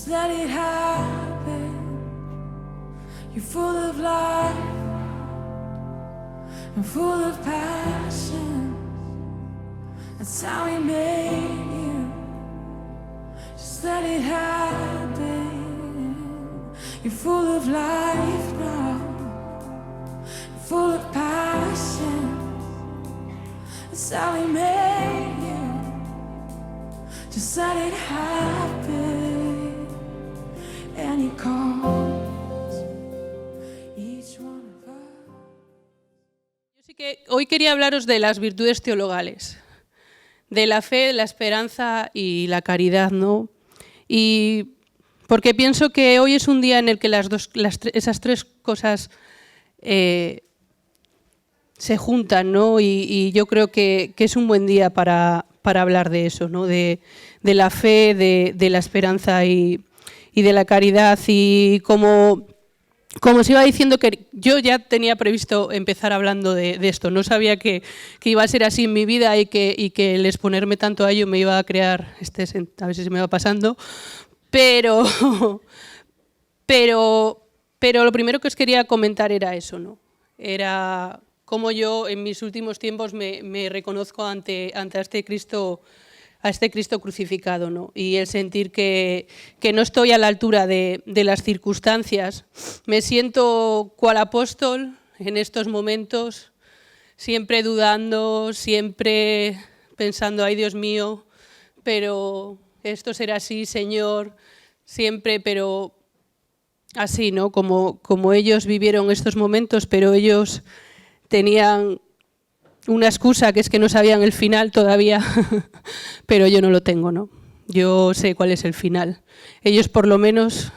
Just let it happen. You're full of life and full of passion. That's how He made you. Just let it happen. You're full of life now, full of passion. That's how He made you. Just let it happen. And He calls each one of us. Yo sí que hoy quería hablaros de las virtudes teologales, de la fe, la esperanza y la caridad, ¿no? Y porque pienso que hoy es un día en el que esas tres cosas se juntan, ¿no? Y yo creo que es un buen día para hablar de eso, ¿no? De la fe, de la esperanza y de la caridad. Y como os iba diciendo, que yo ya tenía previsto empezar hablando de esto. No sabía que iba a ser así en mi vida y que el exponerme tanto a ello me iba a crear, a ver si se me va pasando, pero lo primero que os quería comentar era eso, ¿no? Era cómo yo en mis últimos tiempos me reconozco ante este Cristo crucificado, ¿no? Y el sentir que no estoy a la altura de las circunstancias. Me siento cual apóstol en estos momentos, siempre dudando, siempre pensando, ay Dios mío, pero esto será así, Señor, siempre, pero así, ¿no? Como ellos vivieron estos momentos, pero ellos tenían una excusa, que es que no sabían el final todavía, pero yo no lo tengo, ¿no? Yo sé cuál es el final. Ellos por lo menos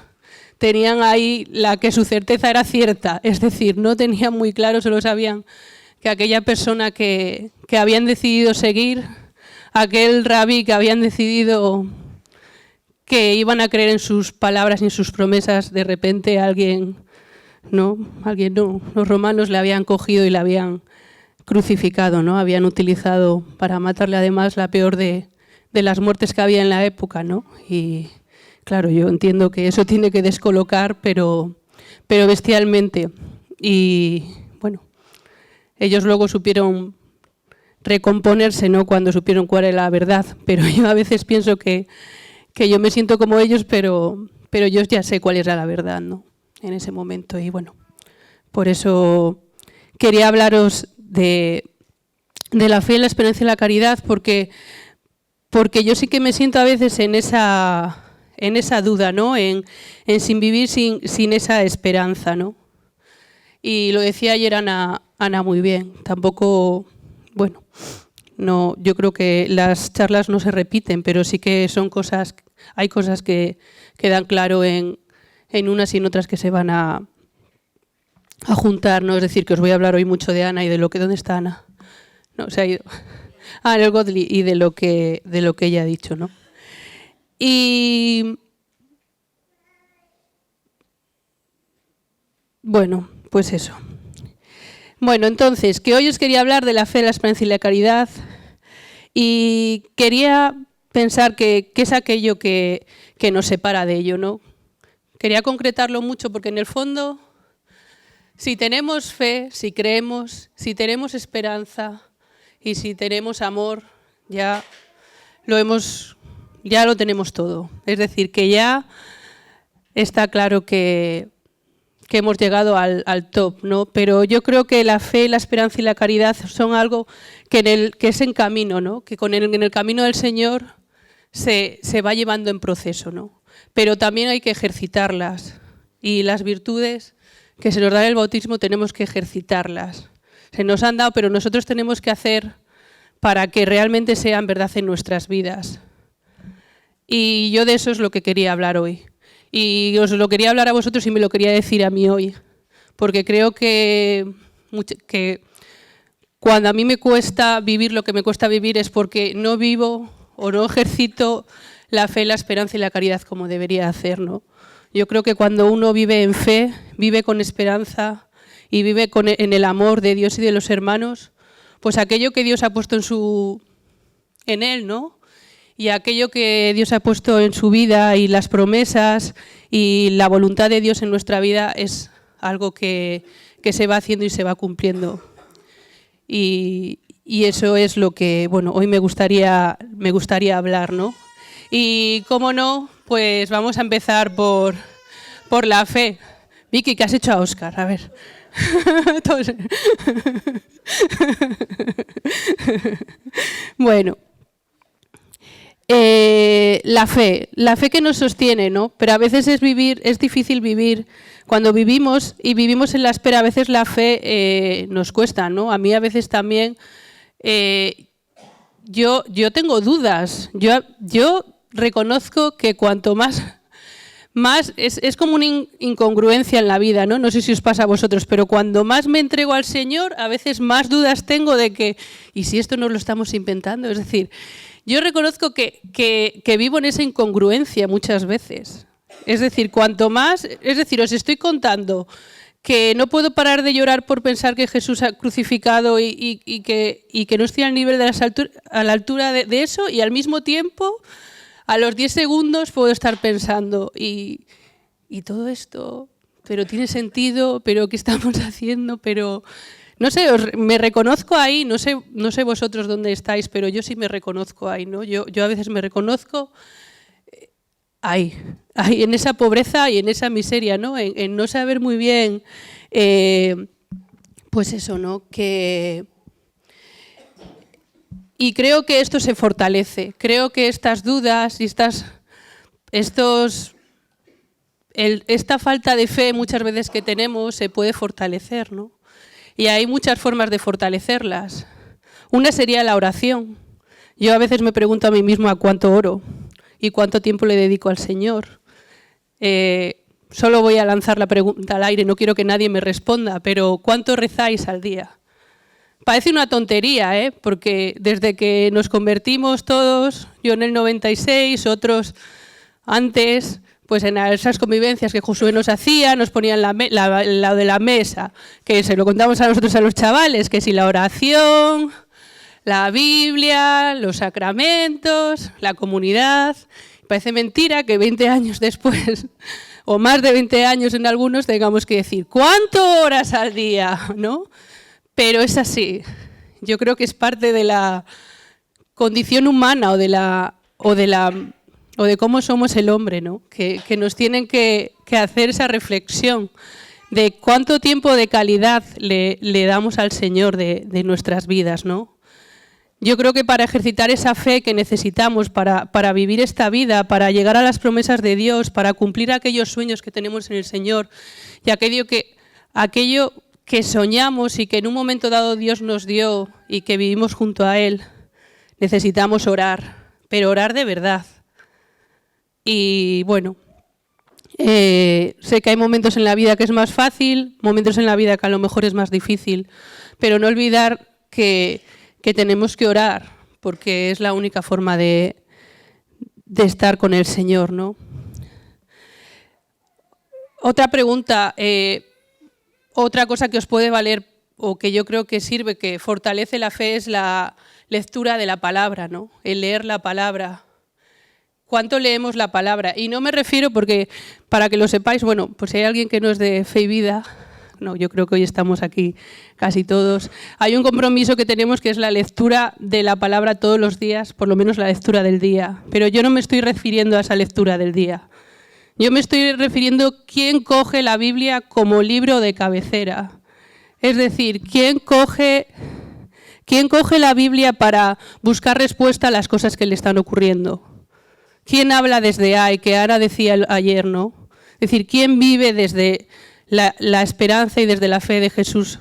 tenían ahí que su certeza era cierta, es decir, no tenían muy claro, solo sabían que aquella persona que habían decidido seguir, aquel rabí que habían decidido que iban a creer en sus palabras y en sus promesas, de repente los romanos le habían cogido y le habían crucificado, ¿no? Habían utilizado para matarle además la peor de las muertes que había en la época, ¿no? Y claro, yo entiendo que eso tiene que descolocar, pero bestialmente. Y bueno, ellos luego supieron recomponerse, ¿no? Cuando supieron cuál era la verdad, pero yo a veces pienso que yo me siento como ellos, pero yo ya sé cuál era la verdad, ¿no? En ese momento. Y bueno, por eso quería hablaros de la fe, la esperanza y la caridad, porque yo sí que me siento a veces en esa duda, ¿no? En sin vivir sin esa esperanza, ¿no? Y lo decía ayer Ana muy bien. Tampoco, bueno, no, yo creo que las charlas no se repiten, pero sí que hay cosas que quedan claro en unas y en otras que se van a juntar, ¿no? Es decir, que os voy a hablar hoy mucho de Ana y de ¿dónde está Ana? No, se ha ido. El Godly, y de lo que ella ha dicho, ¿no? Y bueno, pues eso. Bueno, entonces, que hoy os quería hablar de la fe, la esperanza y la caridad, y quería pensar qué es aquello que nos separa de ello, ¿no? Quería concretarlo mucho porque en el fondo, si tenemos fe, si creemos, si tenemos esperanza y si tenemos amor, ya lo tenemos todo. Es decir, que ya está claro que hemos llegado al top, ¿no? Pero yo creo que la fe, la esperanza y la caridad son algo que es en camino, ¿no? Que en el camino del Señor se va llevando en proceso, ¿no? Pero también hay que ejercitarlas, y las virtudes que se nos da en el bautismo tenemos que ejercitarlas. Se nos han dado, pero nosotros tenemos que hacer para que realmente sean verdad en nuestras vidas. Y yo de eso es lo que quería hablar hoy. Y os lo quería hablar a vosotros y me lo quería decir a mí hoy, porque creo que cuando a mí me cuesta vivir lo que me cuesta vivir es porque no vivo o no ejercito la fe, la esperanza y la caridad como debería hacer, ¿no? Yo creo que cuando uno vive en fe, vive con esperanza y vive en el amor de Dios y de los hermanos, pues aquello que Dios ha puesto en él, ¿no? y aquello que Dios ha puesto en su vida y las promesas y la voluntad de Dios en nuestra vida es algo que se va haciendo y se va cumpliendo. Y eso es lo que, bueno, hoy me gustaría hablar, ¿no? Y cómo no, pues vamos a empezar por la fe. Vicky, ¿qué has hecho a Óscar? A ver. Bueno, la fe que nos sostiene, ¿no? Pero a veces es difícil vivir. Cuando vivimos en la espera, a veces la fe nos cuesta, ¿no? A mí a veces también. Yo tengo dudas. Yo reconozco que cuanto más es como una incongruencia en la vida, ¿no? No sé si os pasa a vosotros, pero cuando más me entrego al Señor, a veces más dudas tengo de que, ¿y si esto no lo estamos inventando? Es decir, yo reconozco que vivo en esa incongruencia muchas veces. Es decir, os estoy contando que no puedo parar de llorar por pensar que Jesús ha crucificado y que no estoy al nivel a la altura de eso, y al mismo tiempo, a los 10 segundos puedo estar pensando, y todo esto, pero tiene sentido, pero ¿qué estamos haciendo? Pero no sé, me reconozco ahí, no sé vosotros dónde estáis, pero yo sí me reconozco ahí, ¿no? Yo a veces me reconozco ahí, en esa pobreza y en esa miseria, ¿no? En no saber muy bien, pues eso, ¿no? Y creo que esto se fortalece. Creo que estas dudas y esta falta de fe muchas veces que tenemos se puede fortalecer, ¿no? Y hay muchas formas de fortalecerlas. Una sería la oración. Yo a veces me pregunto a mí mismo a cuánto oro y cuánto tiempo le dedico al Señor. Solo voy a lanzar la pregunta al aire, no quiero que nadie me responda, pero ¿cuánto rezáis al día? Parece una tontería, porque desde que nos convertimos todos, yo en el 96, otros antes, pues en esas convivencias que Josué nos hacía, nos ponían al lado de la mesa, que se lo contamos a nosotros, a los chavales, que si la oración, la Biblia, los sacramentos, la comunidad. Parece mentira que 20 años después, o más de 20 años en algunos, tengamos que decir ¿cuántas horas al día? ¿No? Pero es así. Yo creo que es parte de la condición humana o de cómo somos el hombre, ¿no? Que nos tienen que hacer esa reflexión de cuánto tiempo de calidad le damos al Señor de nuestras vidas, ¿no? Yo creo que para ejercitar esa fe que necesitamos para vivir esta vida, para llegar a las promesas de Dios, para cumplir aquellos sueños que tenemos en el Señor y aquello que soñamos y que en un momento dado Dios nos dio y que vivimos junto a Él, necesitamos orar, pero orar de verdad. Y bueno, sé que hay momentos en la vida que es más fácil, momentos en la vida que a lo mejor es más difícil, pero no olvidar que tenemos que orar, porque es la única forma de estar con el Señor, ¿no? Otra pregunta, otra cosa que os puede valer o que yo creo que sirve, que fortalece la fe, es la lectura de la palabra, ¿no? El leer la palabra. ¿Cuánto leemos la palabra? Y no me refiero porque, para que lo sepáis, bueno, pues si hay alguien que no es de Fe y Vida, no, yo creo que hoy estamos aquí casi todos, hay un compromiso que tenemos que es la lectura de la palabra todos los días, por lo menos la lectura del día. Pero yo no me estoy refiriendo a esa lectura del día. Yo me estoy refiriendo a quién coge la Biblia como libro de cabecera. Es decir, quién coge la Biblia para buscar respuesta a las cosas que le están ocurriendo. ¿Quién habla desde ahí, que Ana decía ayer, ¿no? Es decir, ¿quién vive desde la esperanza y desde la fe de Jesús,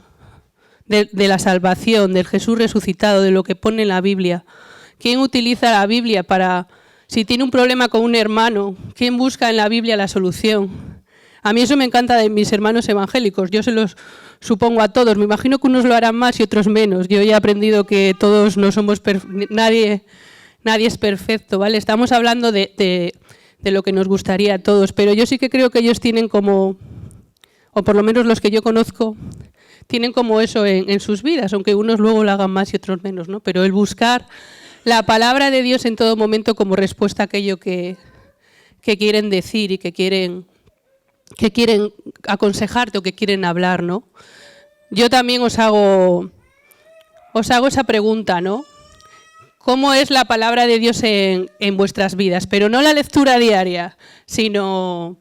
de la salvación, del Jesús resucitado, de lo que pone en la Biblia? ¿Quién utiliza la Biblia para, si tiene un problema con un hermano, quién busca en la Biblia la solución? A mí eso me encanta de mis hermanos evangélicos, yo se los supongo a todos, me imagino que unos lo harán más y otros menos. Yo ya he aprendido que todos no somos nadie es perfecto, ¿vale? Estamos hablando de lo que nos gustaría a todos, pero yo sí que creo que ellos tienen como, o por lo menos los que yo conozco, tienen como eso en sus vidas, aunque unos luego lo hagan más y otros menos, ¿no? Pero el buscar la palabra de Dios en todo momento como respuesta a aquello que quieren decir y que quieren aconsejarte o que quieren hablar, ¿no? Yo también os hago esa pregunta, ¿no? ¿Cómo es la palabra de Dios en vuestras vidas? Pero no la lectura diaria, sino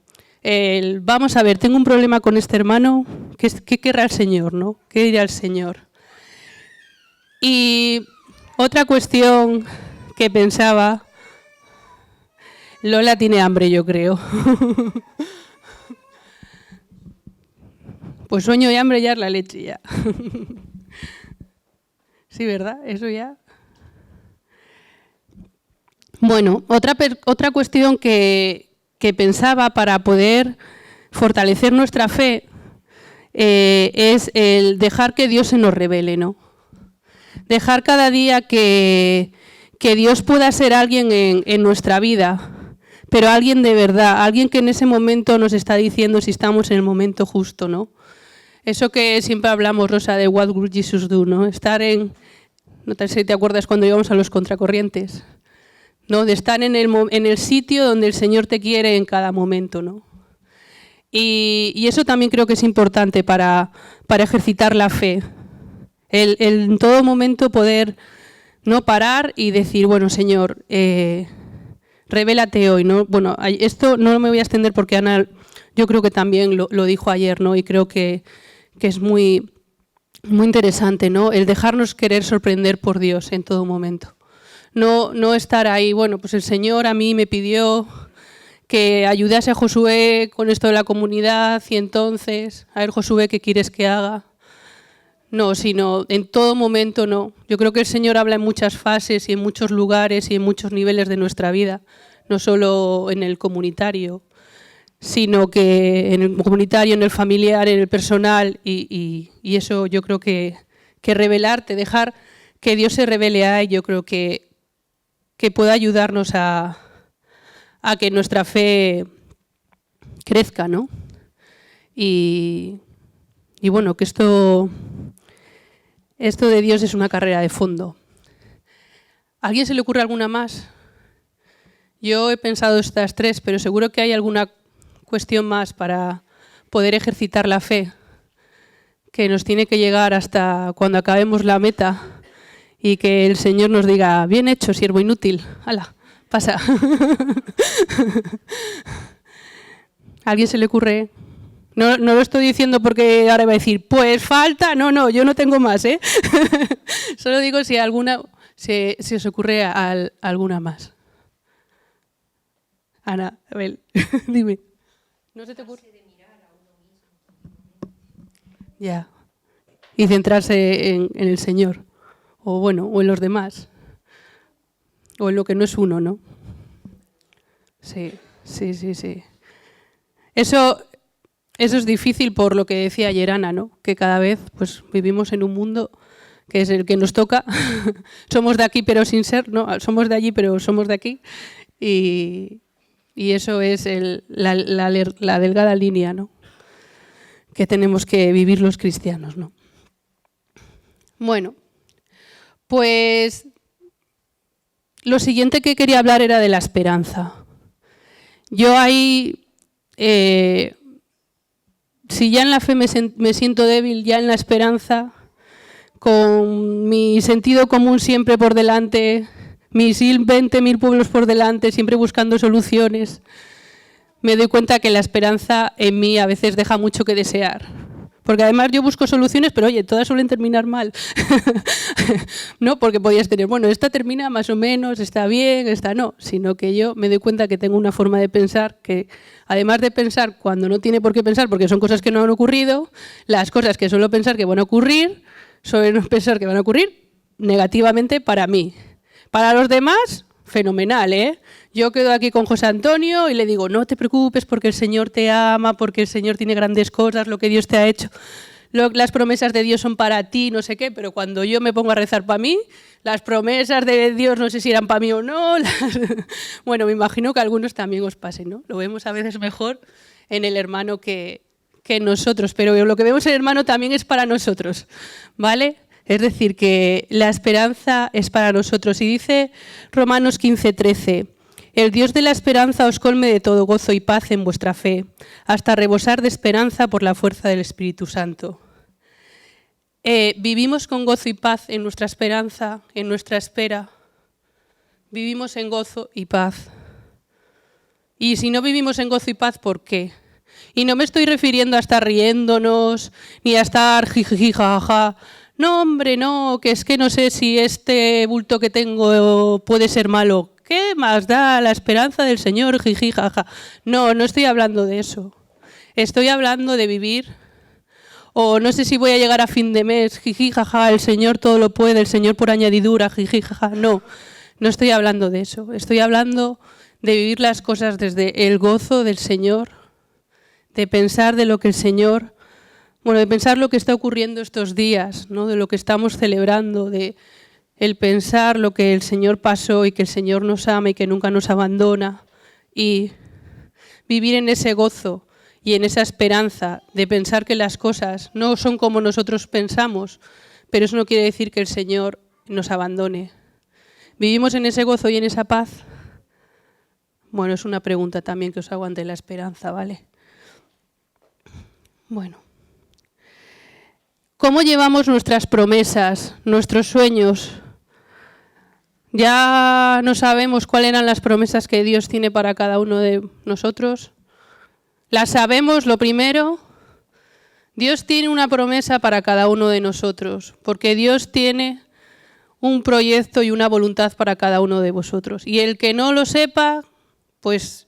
vamos a ver, tengo un problema con este hermano, ¿qué querrá el Señor, no? ¿Qué dirá el Señor? Y otra cuestión que pensaba, Lola tiene hambre, yo creo. Pues sueño y hambre ya es la leche ya. Sí, ¿verdad? Eso ya. Bueno, otra cuestión que pensaba para poder fortalecer nuestra fe es el dejar que Dios se nos revele, ¿no? Dejar cada día que Dios pueda ser alguien en nuestra vida, pero alguien de verdad, alguien que en ese momento nos está diciendo si estamos en el momento justo, ¿no? Eso que siempre hablamos, Rosa, de What Would Jesus Do, ¿no? Estar no sé si te acuerdas cuando íbamos a los contracorrientes, ¿no? De estar en el sitio donde el Señor te quiere en cada momento, ¿no? Y eso también creo que es importante para ejercitar la fe. El en todo momento poder no parar y decir, bueno, Señor, revélate hoy, ¿no? Bueno, esto no me voy a extender porque Ana, yo creo que también lo dijo ayer, ¿no? Y creo que es muy, muy interesante, ¿no? El dejarnos querer sorprender por Dios en todo momento. No estar ahí, bueno, pues el Señor a mí me pidió que ayudase a Josué con esto de la comunidad y entonces, a ver, Josué, ¿qué quieres que haga? No, sino en todo momento no. Yo creo que el Señor habla en muchas fases y en muchos lugares y en muchos niveles de nuestra vida, no solo en el comunitario, sino que en el comunitario, en el familiar, en el personal y eso yo creo que revelarte, dejar que Dios se revele ahí, yo creo que pueda ayudarnos a que nuestra fe crezca, ¿no? Y bueno, que esto de Dios es una carrera de fondo. ¿A alguien se le ocurre alguna más? Yo he pensado estas tres, pero seguro que hay alguna cuestión más para poder ejercitar la fe, que nos tiene que llegar hasta cuando acabemos la meta y que el Señor nos diga, bien hecho, siervo inútil, hala, pasa. ¿A alguien se le ocurre? No lo estoy diciendo porque ahora va a decir, pues falta, no, yo no tengo más, ¿eh? Solo digo si alguna se os ocurre alguna más. Ana, a ver, dime. ¿No se te ocurre? Ya. Y centrarse en el Señor. O bueno, o en los demás. O en lo que no es uno, ¿no? Sí. Eso es difícil por lo que decía ayer Ana, ¿no? Que cada vez pues vivimos en un mundo que es el que nos toca. Somos de aquí pero sin ser, ¿no? Somos de allí pero somos de aquí. Y eso es la delgada línea, ¿no? Que tenemos que vivir los cristianos, ¿no? Bueno, pues lo siguiente que quería hablar era de la esperanza. Yo ahí, si ya en la fe me siento débil, ya en la esperanza, con mi sentido común siempre por delante, mis 20.000 pueblos por delante, siempre buscando soluciones, me doy cuenta que la esperanza en mí a veces deja mucho que desear. Porque además yo busco soluciones, pero oye, todas suelen terminar mal. No, porque podías tener, bueno, esta termina más o menos, está bien, esta no. Sino que yo me doy cuenta que tengo una forma de pensar que, además de pensar cuando no tiene por qué pensar, porque son cosas que no han ocurrido, las cosas que suelo pensar que van a ocurrir, suelo pensar que van a ocurrir negativamente para mí. Para los demás, fenomenal, ¿eh? Yo quedo aquí con José Antonio y le digo, no te preocupes porque el Señor te ama, porque el Señor tiene grandes cosas, lo que Dios te ha hecho, las promesas de Dios son para ti, no sé qué, pero cuando yo me pongo a rezar para mí, las promesas de Dios no sé si eran para mí o no. Bueno, me imagino que a algunos también os pase, ¿no? Lo vemos a veces mejor en el hermano que nosotros, pero lo que vemos en el hermano también es para nosotros, ¿vale? Es decir, que la esperanza es para nosotros. Y dice Romanos 15:13, el Dios de la esperanza os colme de todo gozo y paz en vuestra fe, hasta rebosar de esperanza por la fuerza del Espíritu Santo. Vivimos con gozo y paz en nuestra esperanza, en nuestra espera. Vivimos en gozo y paz. Y si no vivimos en gozo y paz, ¿por qué? Y no me estoy refiriendo a estar riéndonos, ni a estar jijiji, jajaja. No, hombre, no, que es que no sé si este bulto que tengo puede ser malo. ¿Qué más da la esperanza del Señor, jiji, jaja? No, no estoy hablando de eso. Estoy hablando de vivir. O no sé si voy a llegar a fin de mes, jiji, jaja, el Señor todo lo puede, el Señor por añadidura, jiji, jaja. No, no estoy hablando de eso. Estoy hablando de vivir las cosas desde el gozo del Señor, de pensar de lo que el Señor, de pensar lo que está ocurriendo estos días, ¿no? De lo que estamos celebrando, de el pensar lo que el Señor pasó y que el Señor nos ama y que nunca nos abandona, y vivir en ese gozo y en esa esperanza de pensar que las cosas no son como nosotros pensamos, pero eso no quiere decir que el Señor nos abandone. ¿Vivimos en ese gozo y en esa paz? Bueno, es una pregunta también que os hago ante la esperanza, ¿vale? Bueno. ¿Cómo llevamos nuestras promesas, nuestros sueños? Ya no sabemos cuáles eran las promesas que Dios tiene para cada uno de nosotros. ¿Las sabemos lo primero? Dios tiene una promesa para cada uno de nosotros, porque Dios tiene un proyecto y una voluntad para cada uno de vosotros. Y el que no lo sepa, pues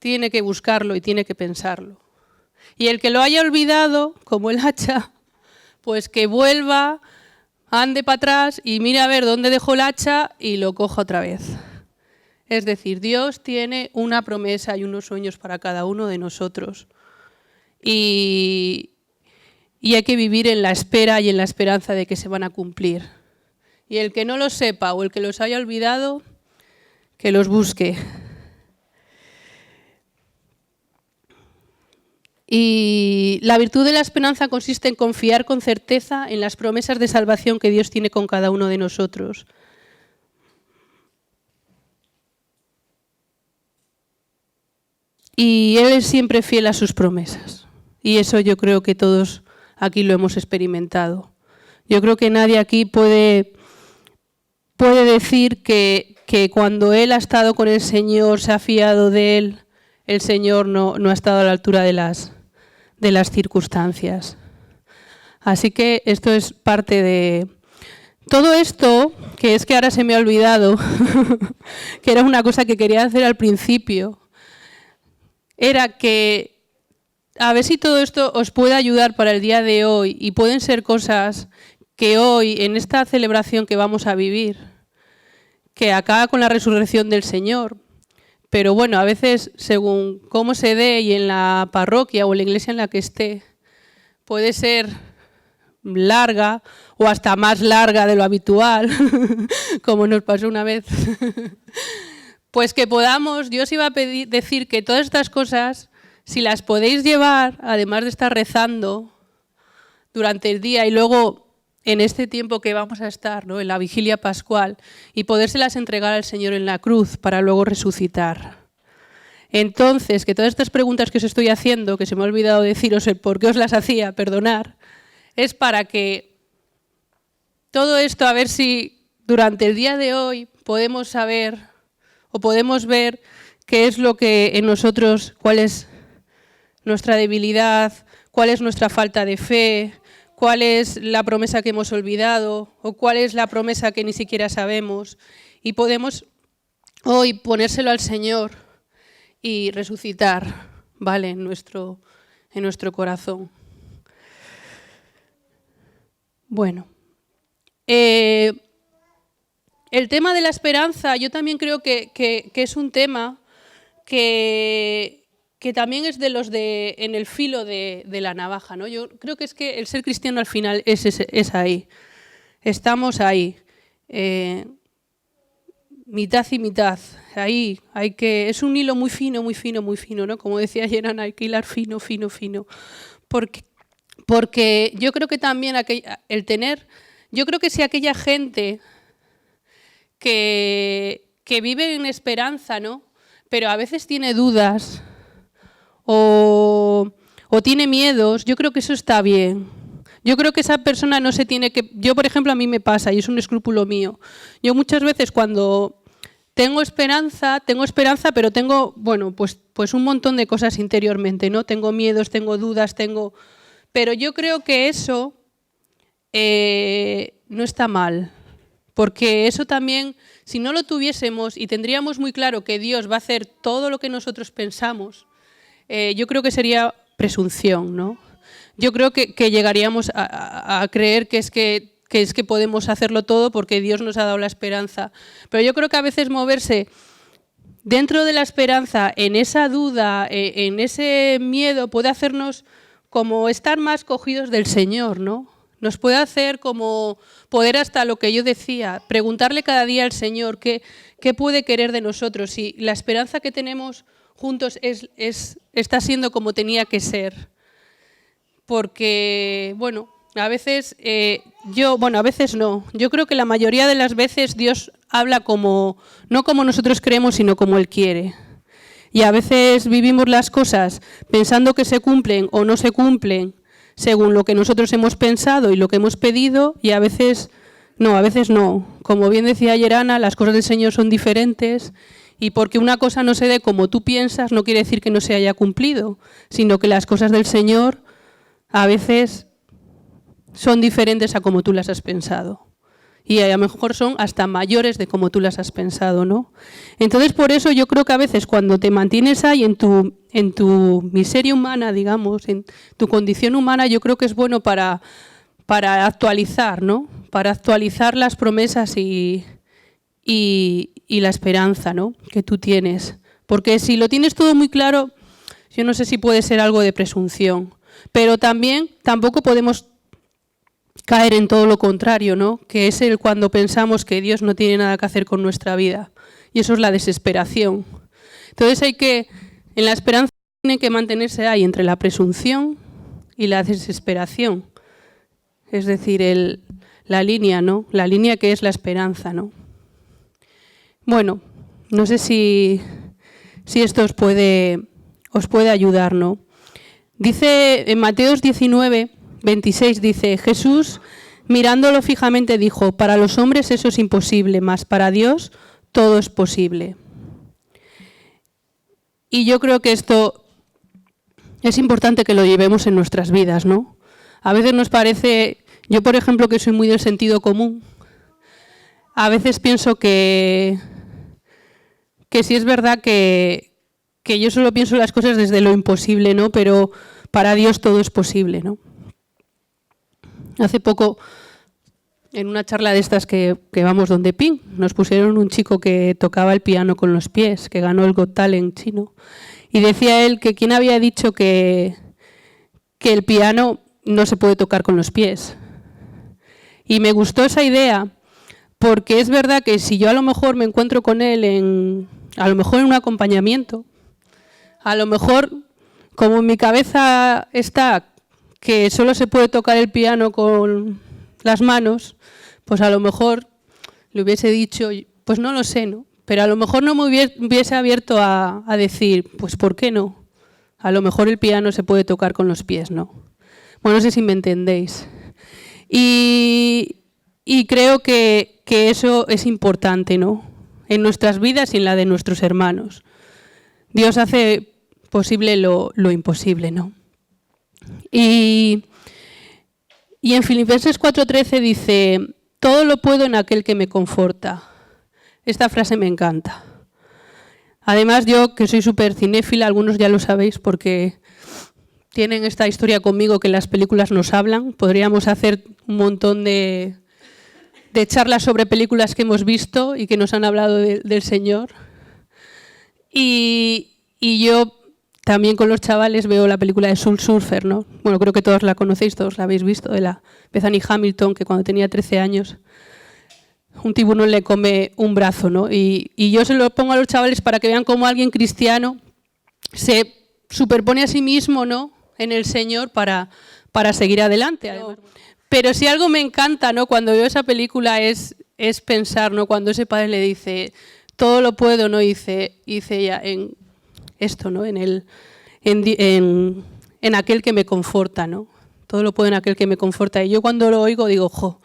tiene que buscarlo y tiene que pensarlo. Y el que lo haya olvidado, como el hacha, pues que vuelva, ande para atrás y mire a ver dónde dejó el hacha y lo coja otra vez. Es decir, Dios tiene una promesa y unos sueños para cada uno de nosotros. Y hay que vivir en la espera y en la esperanza de que se van a cumplir. Y el que no lo sepa o el que los haya olvidado, que los busque. Y la virtud de la esperanza consiste en confiar con certeza en las promesas de salvación que Dios tiene con cada uno de nosotros. Y Él es siempre fiel a sus promesas. Y eso yo creo que todos aquí lo hemos experimentado. Yo creo que nadie aquí puede decir que cuando Él ha estado con el Señor, se ha fiado de Él, el Señor no ha estado a la altura de las circunstancias. Así que esto es parte de todo esto, que es que ahora se me ha olvidado, que era una cosa que quería hacer al principio. Era que a ver si todo esto os puede ayudar para el día de hoy y pueden ser cosas que hoy, en esta celebración que vamos a vivir, que acaba con la resurrección del Señor, pero bueno, a veces según cómo se dé y en la parroquia o en la iglesia en la que esté, puede ser larga o hasta más larga de lo habitual, como nos pasó una vez. Pues que podamos, Dios iba a decir que todas estas cosas, si las podéis llevar, además de estar rezando durante el día y luego en este tiempo que vamos a estar, ¿no?, en la vigilia pascual, y podérselas entregar al Señor en la cruz para luego resucitar. Entonces, que todas estas preguntas que os estoy haciendo, que se me ha olvidado deciros el por qué os las hacía, perdonar, es para que todo esto, a ver si durante el día de hoy podemos saber o podemos ver qué es lo que en nosotros, cuál es nuestra debilidad, cuál es nuestra falta de fe, cuál es la promesa que hemos olvidado o cuál es la promesa que ni siquiera sabemos. Y podemos hoy ponérselo al Señor y resucitar, ¿vale?, en nuestro corazón. Bueno, el tema de la esperanza, yo también creo que es un tema que también es de los en el filo de la navaja, ¿no? Yo creo que es que el ser cristiano al final es ahí. Estamos ahí, mitad y mitad. Ahí es un hilo muy fino, muy fino, muy fino, ¿no? Como decía Gerán, hay que hilar fino, fino, fino. Porque yo creo que también el tener yo creo que si aquella gente que vive en esperanza, ¿no? Pero a veces tiene dudas o tiene miedos, yo creo que eso está bien. Yo creo que esa persona no se tiene que... Yo, por ejemplo, a mí me pasa, y es un escrúpulo mío. Yo muchas veces cuando tengo esperanza, pero tengo, bueno, pues un montón de cosas interiormente, ¿no? Tengo miedos, tengo dudas, Pero yo creo que eso no está mal, porque eso también, si no lo tuviésemos y tendríamos muy claro que Dios va a hacer todo lo que nosotros pensamos, yo creo que sería presunción, ¿no? Yo creo que llegaríamos a creer que es que podemos hacerlo todo porque Dios nos ha dado la esperanza. Pero yo creo que a veces moverse dentro de la esperanza, en esa duda, en ese miedo, puede hacernos como estar más cogidos del Señor, ¿no? Nos puede hacer como poder, hasta lo que yo decía, preguntarle cada día al Señor qué puede querer de nosotros, si la esperanza que tenemos juntos está siendo como tenía que ser. Porque, bueno, a veces a veces no. Yo creo que la mayoría de las veces Dios habla no como nosotros creemos, sino como Él quiere. Y a veces vivimos las cosas pensando que se cumplen o no se cumplen según lo que nosotros hemos pensado y lo que hemos pedido, y a veces no. Como bien decía ayer Ana, las cosas del Señor son diferentes, y porque una cosa no se dé como tú piensas no quiere decir que no se haya cumplido, sino que las cosas del Señor a veces son diferentes a como tú las has pensado. Y a lo mejor son hasta mayores de como tú las has pensado, ¿no? Entonces, por eso yo creo que a veces cuando te mantienes ahí en tu miseria humana, digamos, en tu condición humana, yo creo que es bueno para actualizar, ¿no? Para actualizar las promesas y la esperanza, ¿no? Que tú tienes. Porque si lo tienes todo muy claro, yo no sé si puede ser algo de presunción. Pero tampoco podemos caer en todo lo contrario, ¿no? Que es cuando pensamos que Dios no tiene nada que hacer con nuestra vida. Y eso es la desesperación. Entonces en la esperanza tiene que mantenerse ahí entre la presunción y la desesperación. Es decir, la línea, ¿no? La línea que es la esperanza, ¿no? Bueno, no sé si esto os puede ayudar, ¿no? Dice en Mateos 19, 26, dice, Jesús, mirándolo fijamente, dijo, para los hombres eso es imposible, mas para Dios todo es posible. Y yo creo que esto es importante que lo llevemos en nuestras vidas, ¿no? A veces nos parece, yo por ejemplo que soy muy del sentido común, a veces pienso que sí es verdad que yo solo pienso las cosas desde lo imposible, ¿no? Pero para Dios todo es posible, ¿no? Hace poco, en una charla de estas que vamos donde Ping, nos pusieron un chico que tocaba el piano con los pies, que ganó el Got Talent chino. Y decía él que quién había dicho que el piano no se puede tocar con los pies. Y me gustó esa idea, porque es verdad que si yo a lo mejor me encuentro con él a lo mejor en un acompañamiento, a lo mejor como en mi cabeza está que solo se puede tocar el piano con las manos, pues a lo mejor le hubiese dicho, pues no lo sé, ¿no? Pero a lo mejor no me hubiese abierto a decir, pues ¿por qué no? A lo mejor el piano se puede tocar con los pies, ¿no? Bueno, no sé si me entendéis. Y creo que eso es importante, ¿no? En nuestras vidas y en la de nuestros hermanos. Dios hace posible lo imposible, ¿no? Y en Filipenses 4:13 dice, todo lo puedo en aquel que me conforta. Esta frase me encanta. Además, yo que soy súper cinéfila, algunos ya lo sabéis porque tienen esta historia conmigo que las películas nos hablan. Podríamos hacer un montón de charlas sobre películas que hemos visto y que nos han hablado del Señor. Y yo también con los chavales veo la película de Soul Surfer, ¿no? Bueno, creo que todos la conocéis, todos la habéis visto, de la Bethany Hamilton, que cuando tenía 13 años un tiburón le come un brazo, ¿no? Y yo se lo pongo a los chavales para que vean cómo alguien cristiano se superpone a sí mismo, ¿no? En el Señor para seguir adelante. Además. Pero si algo me encanta, ¿no? Cuando veo esa película es pensar, ¿no? Cuando ese padre le dice, todo lo puedo, ¿no? Dice ella, en esto, ¿no? En aquel que me conforta, ¿no? Todo lo puedo en aquel que me conforta. Y yo cuando lo oigo digo,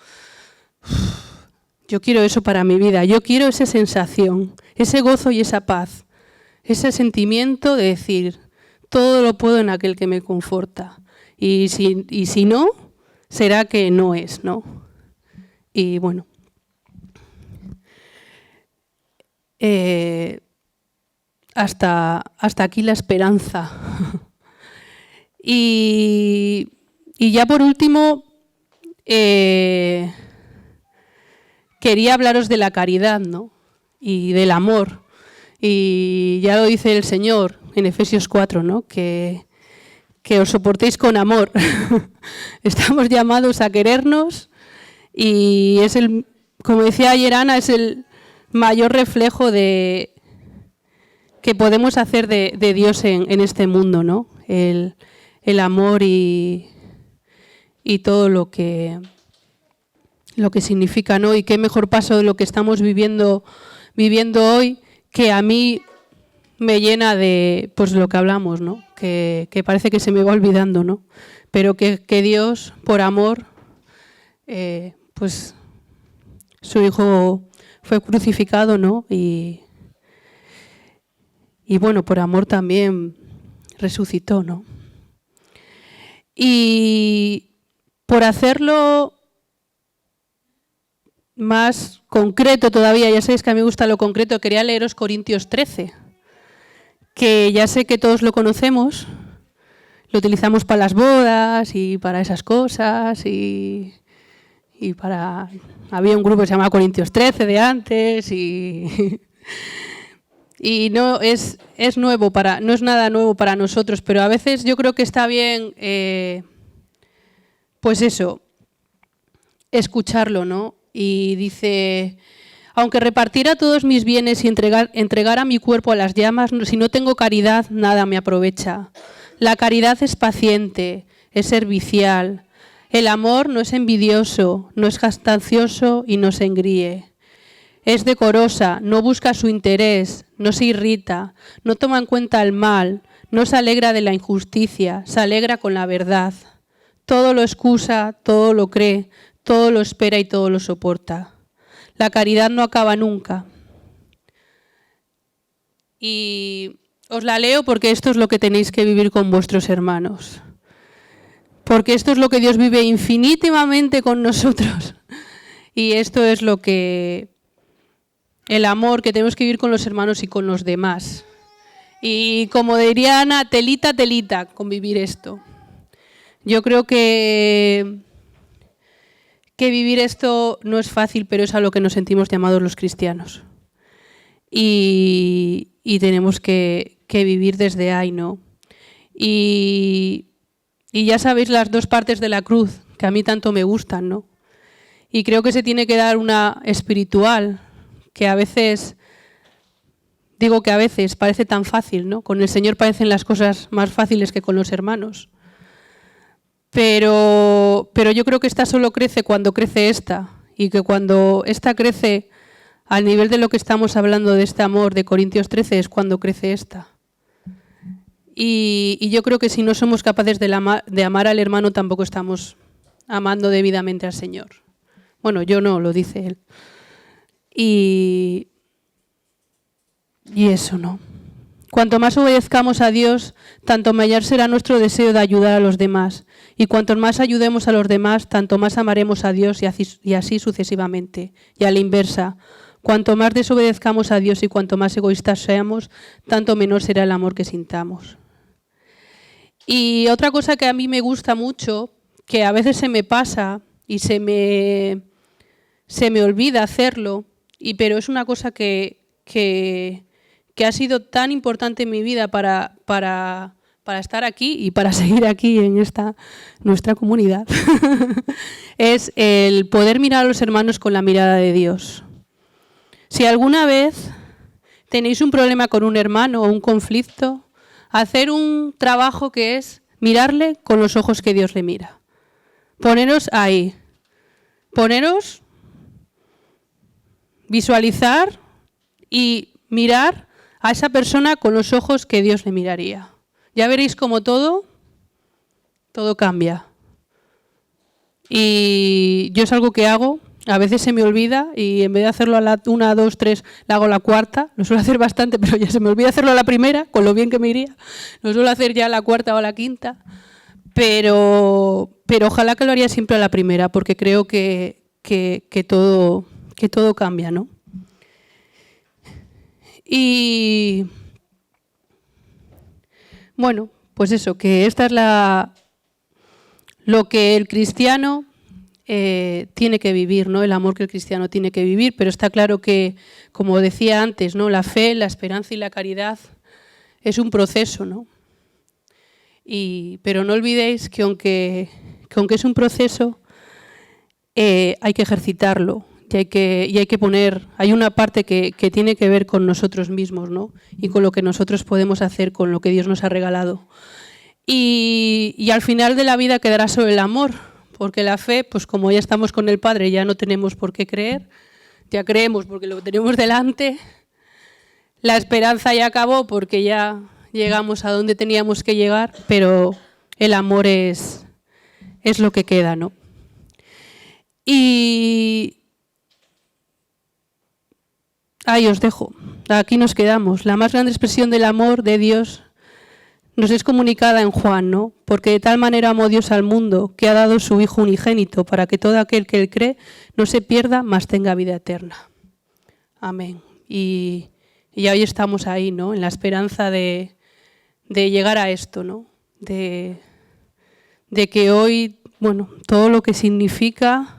yo quiero eso para mi vida. Yo quiero esa sensación, ese gozo y esa paz. Ese sentimiento de decir, todo lo puedo en aquel que me conforta. Y si no, será que no es, ¿no? Y bueno. Hasta aquí la esperanza. Y ya por último, quería hablaros de la caridad, ¿no? Y del amor. Y ya lo dice el Señor en Efesios 4, ¿no? Que os soportéis con amor. Estamos llamados a querernos y es como decía ayer Ana, es el mayor reflejo que podemos hacer de Dios en este mundo, ¿no? El amor y todo lo que significa, ¿no? Y qué mejor paso de lo que estamos viviendo hoy, que a mí me llena de pues lo que hablamos, ¿no? Que parece que se me va olvidando, ¿no? Pero que Dios, por amor, pues su Hijo fue crucificado, ¿no? Y bueno, por amor también resucitó, ¿no? Y por hacerlo más concreto todavía, ya sabéis que a mí me gusta lo concreto, quería leeros Corintios 13, que ya sé que todos lo conocemos, lo utilizamos para las bodas y para esas cosas y para... Había un grupo que se llamaba Corintios 13 de antes y no es nuevo no es nada nuevo para nosotros, pero a veces yo creo que está bien, pues eso, escucharlo, ¿no? Y dice, aunque repartiera todos mis bienes y entregara mi cuerpo a las llamas, si no tengo caridad, nada me aprovecha. La caridad es paciente, es servicial. El amor no es envidioso, no es jactancioso y no se engríe. Es decorosa, no busca su interés, no se irrita, no toma en cuenta el mal, no se alegra de la injusticia, se alegra con la verdad. Todo lo excusa, todo lo cree, todo lo espera y todo lo soporta. La caridad no acaba nunca. Y os la leo porque esto es lo que tenéis que vivir con vuestros hermanos. Porque esto es lo que Dios vive infinitivamente con nosotros. Y esto es lo que... el amor que tenemos que vivir con los hermanos y con los demás. Y como diría Ana, telita, telita, con vivir esto. Yo creo que vivir esto no es fácil, pero es a lo que nos sentimos llamados los cristianos. Y tenemos que vivir desde ahí, ¿no? Y ya sabéis las dos partes de la cruz, que a mí tanto me gustan, ¿no? Y creo que se tiene que dar una espiritual, que a veces, digo que a veces parece tan fácil, ¿no? Con el Señor parecen las cosas más fáciles que con los hermanos. Pero yo creo que esta solo crece cuando crece esta, y que cuando esta crece al nivel de lo que estamos hablando de este amor de Corintios 13 es cuando crece esta. Y yo creo que si no somos capaces de amar al hermano tampoco estamos amando debidamente al Señor. Bueno, yo no, lo dice Él. Y eso, ¿no? Cuanto más obedezcamos a Dios, tanto mayor será nuestro deseo de ayudar a los demás. Y cuanto más ayudemos a los demás, tanto más amaremos a Dios y así sucesivamente. Y a la inversa, cuanto más desobedezcamos a Dios y cuanto más egoístas seamos, tanto menor será el amor que sintamos. Y otra cosa que a mí me gusta mucho, que a veces se me pasa y se me olvida hacerlo, pero es una cosa que ha sido tan importante en mi vida para estar aquí y para seguir aquí en esta nuestra comunidad, es el poder mirar a los hermanos con la mirada de Dios. Si alguna vez tenéis un problema con un hermano o un conflicto, hacer un trabajo que es mirarle con los ojos que Dios le mira. Poneros ahí, poneros, visualizar y mirar a esa persona con los ojos que Dios le miraría. Ya veréis cómo todo cambia. Y yo es algo que hago, a veces se me olvida y en vez de hacerlo a la 1, 2, 3, la hago a la cuarta. Lo suelo hacer bastante, pero ya se me olvida hacerlo a la primera, con lo bien que me iría. Lo suelo hacer ya a la cuarta o a la quinta. Pero ojalá que lo haría siempre a la primera, porque creo que todo cambia, ¿no? Y bueno, pues eso, que esta es lo que el cristiano tiene que vivir, ¿no? El amor que el cristiano tiene que vivir, pero está claro que, como decía antes, ¿no? La fe, la esperanza y la caridad es un proceso, ¿no? Pero no olvidéis que aunque es un proceso, hay que ejercitarlo y hay que poner, hay una parte que tiene que ver con nosotros mismos, ¿no? Y con lo que nosotros podemos hacer con lo que Dios nos ha regalado. Y al final de la vida quedará solo el amor, porque la fe, pues como ya estamos con el Padre, ya no tenemos por qué creer, ya creemos porque lo tenemos delante. La esperanza ya acabó porque ya llegamos a donde teníamos que llegar, pero el amor es lo que queda, ¿no? Y ahí os dejo, aquí nos quedamos. La más grande expresión del amor de Dios nos es comunicada en Juan, ¿no? Porque de tal manera amó Dios al mundo que ha dado su Hijo unigénito para que todo aquel que él cree no se pierda, mas tenga vida eterna. Amén. Y hoy estamos ahí, ¿no? En la esperanza de llegar a esto, ¿no? De que hoy, bueno, todo lo que significa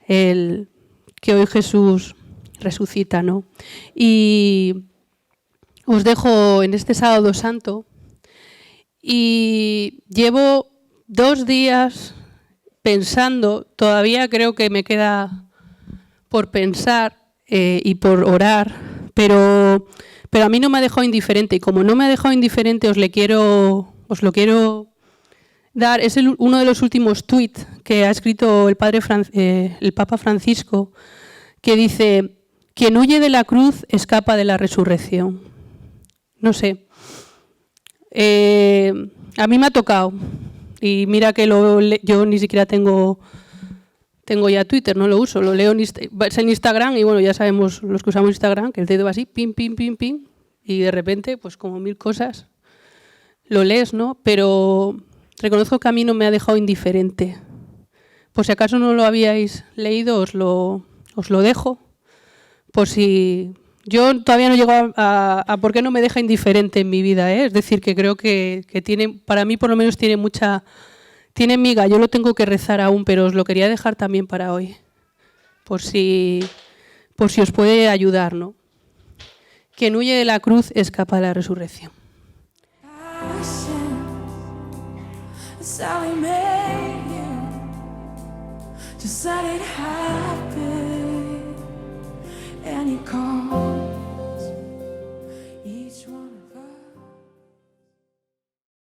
que hoy Jesús resucita, ¿no? Y os dejo en este Sábado Santo y llevo 2 días pensando, todavía creo que me queda por pensar y por orar, pero a mí no me ha dejado indiferente, y como no me ha dejado indiferente os lo quiero dar. Es uno de los últimos tuits que ha escrito el Papa Francisco, que dice: quien huye de la cruz escapa de la resurrección. No sé, a mí me ha tocado, y mira que yo ni siquiera tengo ya Twitter, no lo uso, lo leo en Instagram, y bueno, ya sabemos los que usamos Instagram, que el dedo va así, pim, pim, pim, pim, y de repente, pues como 1000 cosas, lo lees, ¿no? Pero reconozco que a mí no me ha dejado indiferente. Por si acaso no lo habíais leído, os lo dejo, por si... Yo todavía no llego a por qué no me deja indiferente en mi vida, ¿eh? Es decir, que creo que tiene, para mí por lo menos tiene miga. Yo lo tengo que rezar aún, pero os lo quería dejar también para hoy, por si os puede ayudar, ¿no? Quien huye de la cruz escapa de la resurrección. That's how he made you. Just let it happen. And he called